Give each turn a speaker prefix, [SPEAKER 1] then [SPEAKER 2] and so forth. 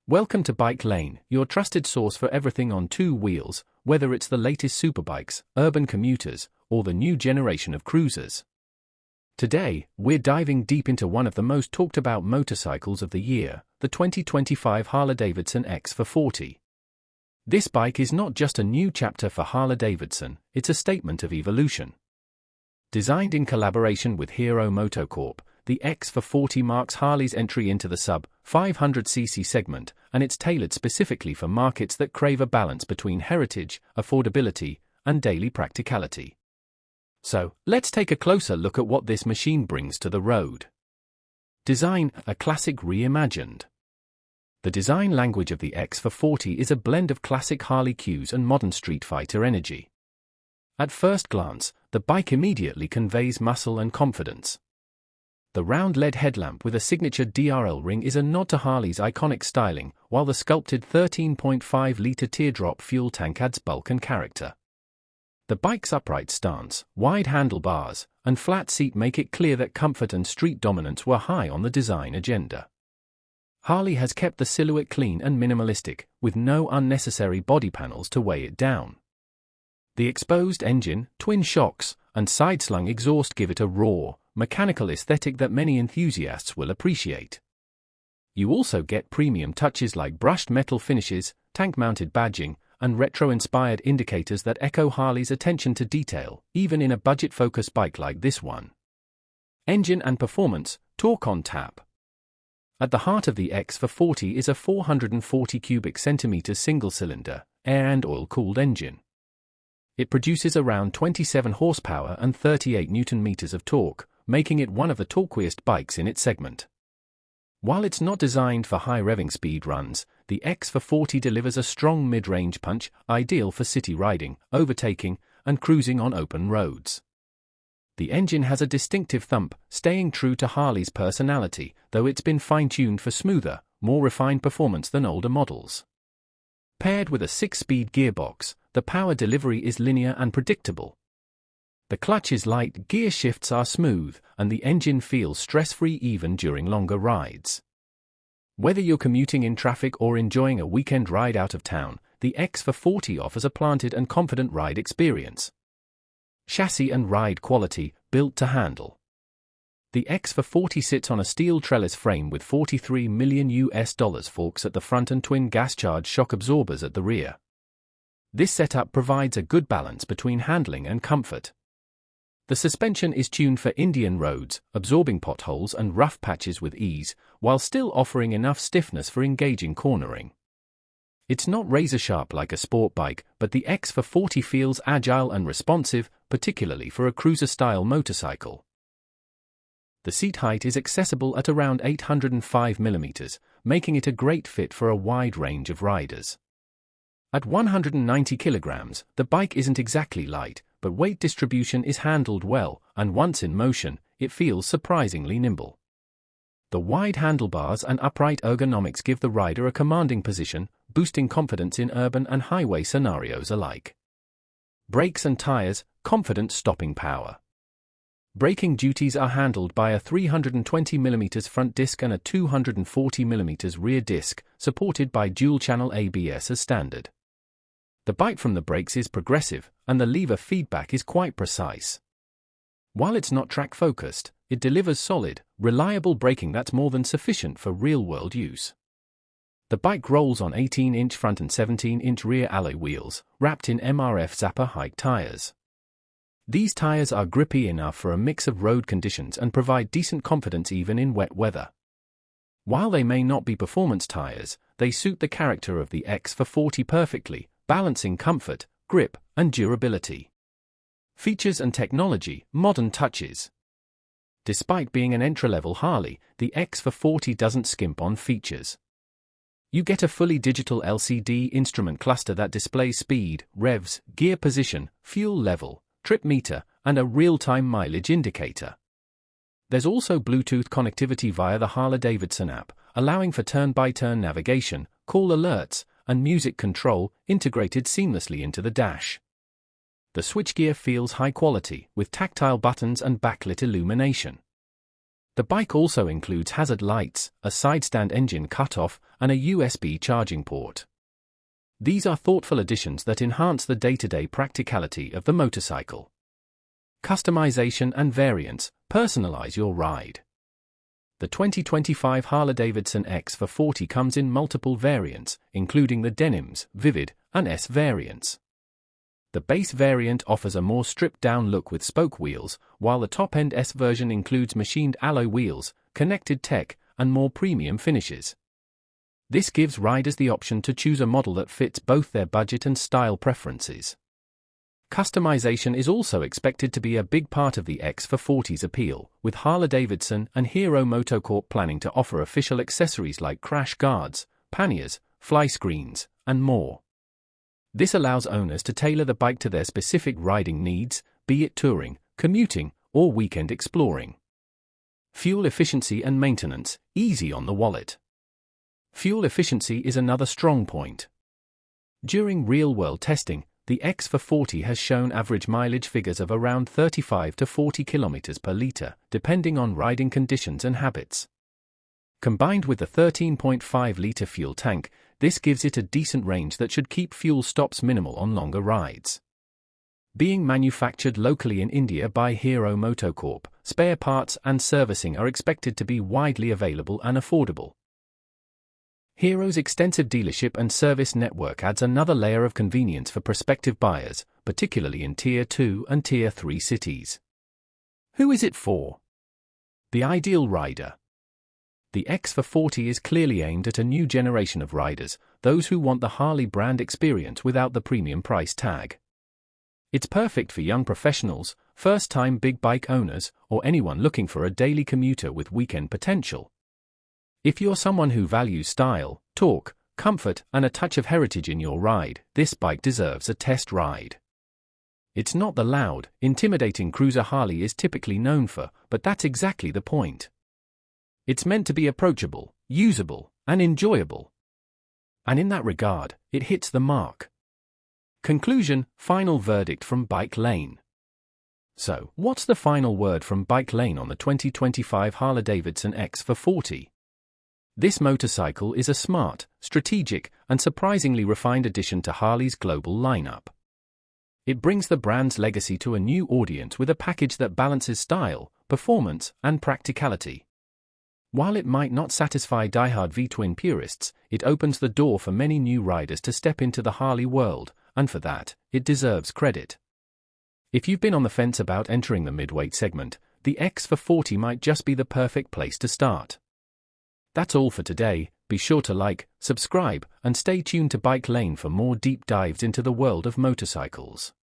[SPEAKER 1] Welcome to Bike Lane, your trusted source for everything on two wheels, whether it's the latest superbikes, urban commuters, or the new generation of cruisers. Today, we're diving deep into one of the most talked about motorcycles of the year, the 2025 Harley Davidson X440. This bike is not just a new chapter for Harley Davidson, it's a statement of evolution. Designed in collaboration with Hero Motocorp, the X440 marks Harley's entry into the sub-500cc segment, and it's tailored specifically for markets that crave a balance between heritage, affordability, and daily practicality. So, let's take a closer look at what this machine brings to the road. Design, a classic reimagined. The design language of the X440 is a blend of classic Harley cues and modern Street Fighter energy. At first glance, the bike immediately conveys muscle and confidence. The round LED headlamp with a signature DRL ring is a nod to Harley's iconic styling, while the sculpted 13.5-litre teardrop fuel tank adds bulk and character. The bike's upright stance, wide handlebars, and flat seat make it clear that comfort and street dominance were high on the design agenda. Harley has kept the silhouette clean and minimalistic, with no unnecessary body panels to weigh it down. The exposed engine, twin shocks, and side-slung exhaust give it a raw, mechanical aesthetic that many enthusiasts will appreciate. You also get premium touches like brushed metal finishes, tank-mounted badging, and retro-inspired indicators that echo Harley's attention to detail, even in a budget-focused bike like this one. Engine and performance, torque on tap. At the heart of the X440 is a 440 cubic centimeters single-cylinder, air and oil-cooled engine. It produces around 27 horsepower and 38 Nm of torque, making it one of the torquiest bikes in its segment. While it's not designed for high revving speed runs, the X440 delivers a strong mid-range punch, ideal for city riding, overtaking, and cruising on open roads. The engine has a distinctive thump, staying true to Harley's personality, though it's been fine-tuned for smoother, more refined performance than older models. Paired with a 6-speed gearbox, the power delivery is linear and predictable. The clutch is light, gear shifts are smooth, and the engine feels stress-free even during longer rides. Whether you're commuting in traffic or enjoying a weekend ride out of town, the X440 offers a planted and confident ride experience. Chassis and ride quality, built to handle. The X440 sits on a steel trellis frame with $43 million forks at the front and twin gas-charged shock absorbers at the rear. This setup provides a good balance between handling and comfort. The suspension is tuned for Indian roads, absorbing potholes and rough patches with ease, while still offering enough stiffness for engaging cornering. It's not razor-sharp like a sport bike, but the X440 feels agile and responsive, particularly for a cruiser-style motorcycle. The seat height is accessible at around 805 mm, making it a great fit for a wide range of riders. At 190 kilograms, the bike isn't exactly light, but weight distribution is handled well, and once in motion, it feels surprisingly nimble. The wide handlebars and upright ergonomics give the rider a commanding position, boosting confidence in urban and highway scenarios alike. Brakes and tires, confident stopping power. Braking duties are handled by a 320 mm front disc and a 240 mm rear disc, supported by dual-channel ABS as standard. The bite from the brakes is progressive, and the lever feedback is quite precise. While it's not track-focused, it delivers solid, reliable braking that's more than sufficient for real-world use. The bike rolls on 18-inch front and 17-inch rear alloy wheels, wrapped in MRF Zappa hike tires. These tires are grippy enough for a mix of road conditions and provide decent confidence even in wet weather. While they may not be performance tires, they suit the character of the X440 perfectly, balancing comfort, grip, and durability. Features and technology, modern touches. Despite being an entry-level Harley, the X440 doesn't skimp on features. You get a fully digital LCD instrument cluster that displays speed, revs, gear position, fuel level, trip meter, and a real-time mileage indicator. There's also Bluetooth connectivity via the Harley Davidson app, allowing for turn-by-turn navigation, call alerts, and music control integrated seamlessly into the dash. The switchgear feels high quality, with tactile buttons and backlit illumination. The bike also includes hazard lights, a side-stand engine cutoff, and a USB charging port. These are thoughtful additions that enhance the day-to-day practicality of the motorcycle. Customization and variants. Personalize your ride. The 2025 Harley Davidson X440 comes in multiple variants, including the Denims, Vivid, and S variants. The base variant offers a more stripped-down look with spoke wheels, while the top-end S version includes machined alloy wheels, connected tech, and more premium finishes. This gives riders the option to choose a model that fits both their budget and style preferences. Customization is also expected to be a big part of the X440's appeal, with Harley Davidson and Hero MotoCorp planning to offer official accessories like crash guards, panniers, fly screens, and more. This allows owners to tailor the bike to their specific riding needs, be it touring, commuting, or weekend exploring. Fuel efficiency and maintenance, easy on the wallet. Fuel efficiency is another strong point. During real-world testing, the X440 has shown average mileage figures of around 35 to 40 kilometers per liter, depending on riding conditions and habits. Combined with the 13.5-liter fuel tank, this gives it a decent range that should keep fuel stops minimal on longer rides. Being manufactured locally in India by Hero MotoCorp, spare parts and servicing are expected to be widely available and affordable. Hero's extensive dealership and service network adds another layer of convenience for prospective buyers, particularly in Tier 2 and Tier 3 cities. Who is it for? The ideal rider. The X440 is clearly aimed at a new generation of riders, those who want the Harley brand experience without the premium price tag. It's perfect for young professionals, first-time big bike owners, or anyone looking for a daily commuter with weekend potential. If you're someone who values style, torque, comfort, and a touch of heritage in your ride, this bike deserves a test ride. It's not the loud, intimidating cruiser Harley is typically known for, but that's exactly the point. It's meant to be approachable, usable, and enjoyable. And in that regard, it hits the mark. Conclusion, final verdict from Bike Lane. So, what's the final word from Bike Lane on the 2025 Harley Davidson X440? This motorcycle is a smart, strategic, and surprisingly refined addition to Harley's global lineup. It brings the brand's legacy to a new audience with a package that balances style, performance, and practicality. While it might not satisfy die-hard V-twin purists, it opens the door for many new riders to step into the Harley world, and for that, it deserves credit. If you've been on the fence about entering the midweight segment, the X440 might just be the perfect place to start. That's all for today. Be sure to like, subscribe, and stay tuned to Bike Lane for more deep dives into the world of motorcycles.